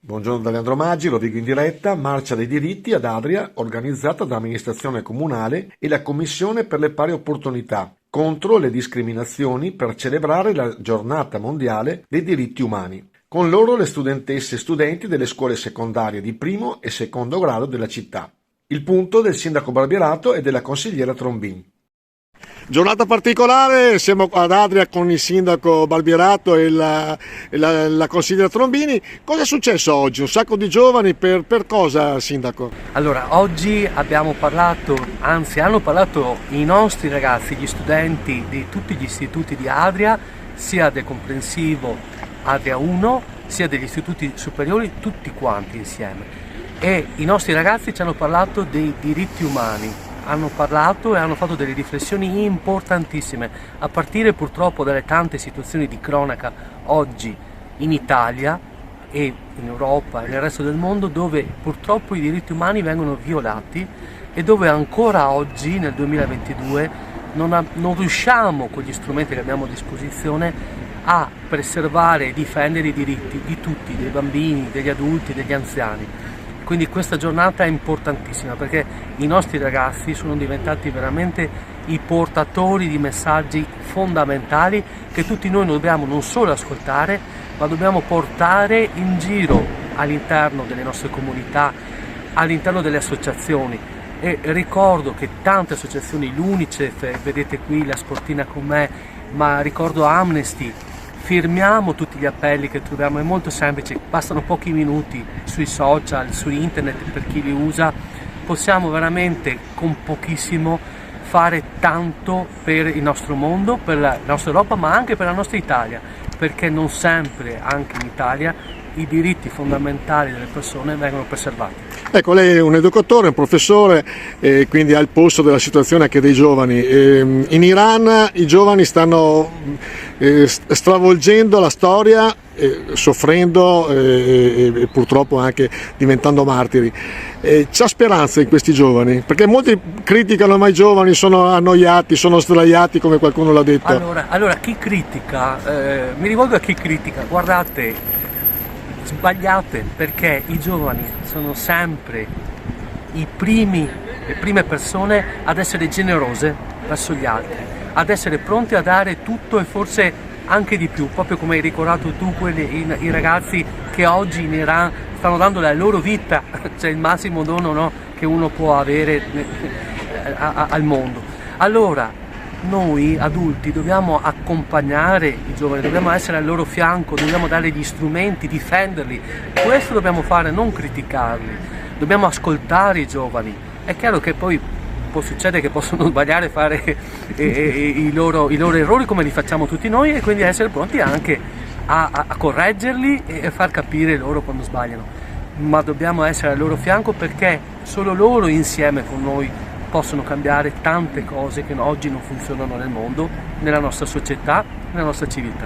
Buongiorno da Leandro Maggi, lo dico in diretta, Marcia dei diritti ad Adria, organizzata dall'amministrazione comunale e la Commissione per le pari opportunità, contro le discriminazioni per celebrare la Giornata Mondiale dei Diritti Umani. Con loro le studentesse e studenti delle scuole secondarie di primo e secondo grado della città. Il punto del sindaco Barbierato e della consigliera Trombin. Giornata particolare, siamo ad Adria con il sindaco Barbierato e la consigliera Trombini. Cosa è successo oggi? Un sacco di giovani, per cosa, sindaco? Allora, oggi abbiamo parlato, anzi hanno parlato i nostri ragazzi, gli studenti di tutti gli istituti di Adria, sia del comprensivo Adria 1, sia degli istituti superiori, tutti quanti insieme. E i nostri ragazzi ci hanno parlato dei diritti umani. Hanno parlato e hanno fatto delle riflessioni importantissime, a partire purtroppo dalle tante situazioni di cronaca oggi in Italia e in Europa e nel resto del mondo, dove purtroppo i diritti umani vengono violati e dove ancora oggi, nel 2022, non riusciamo con gli strumenti che abbiamo a disposizione a preservare e difendere i diritti di tutti, dei bambini, degli adulti, degli anziani. Quindi questa giornata è importantissima perché i nostri ragazzi sono diventati veramente i portatori di messaggi fondamentali che tutti noi dobbiamo non solo ascoltare, ma dobbiamo portare in giro all'interno delle nostre comunità, all'interno delle associazioni. E ricordo che tante associazioni, l'Unicef, vedete qui la sportina con me, ma ricordo Amnesty, firmiamo tutti gli appelli che troviamo, è molto semplice, bastano pochi minuti sui social, su internet per chi li usa, possiamo veramente con pochissimo fare tanto per il nostro mondo, per la nostra Europa, ma anche per la nostra Italia, perché non sempre, anche in Italia, i diritti fondamentali delle persone vengono preservati. Ecco, lei è un educatore, un professore, quindi ha il polso della situazione anche dei giovani. In Iran i giovani stanno stravolgendo la storia, soffrendo e purtroppo anche diventando martiri. C'ha speranza in questi giovani? Perché molti criticano, ma i giovani sono annoiati, sono sdraiati, come qualcuno l'ha detto. Allora chi critica, mi rivolgo a chi critica, guardate, sbagliate, perché i giovani sono sempre le prime persone ad essere generose verso gli altri, ad essere pronti a dare tutto e forse anche di più, proprio come hai ricordato tu, i ragazzi che oggi in Iran stanno dando la loro vita, cioè il massimo dono, no, che uno può avere al mondo. Allora noi adulti dobbiamo accompagnare i giovani, dobbiamo essere al loro fianco, dobbiamo dare gli strumenti, difenderli. Questo dobbiamo fare, non criticarli. Dobbiamo ascoltare i giovani. È chiaro che poi può succedere che possono sbagliare, fare i loro errori come li facciamo tutti noi, e quindi essere pronti anche a correggerli e far capire loro quando sbagliano. Ma dobbiamo essere al loro fianco, perché solo loro insieme con noi possono cambiare tante cose che oggi non funzionano nel mondo, nella nostra società, nella nostra civiltà.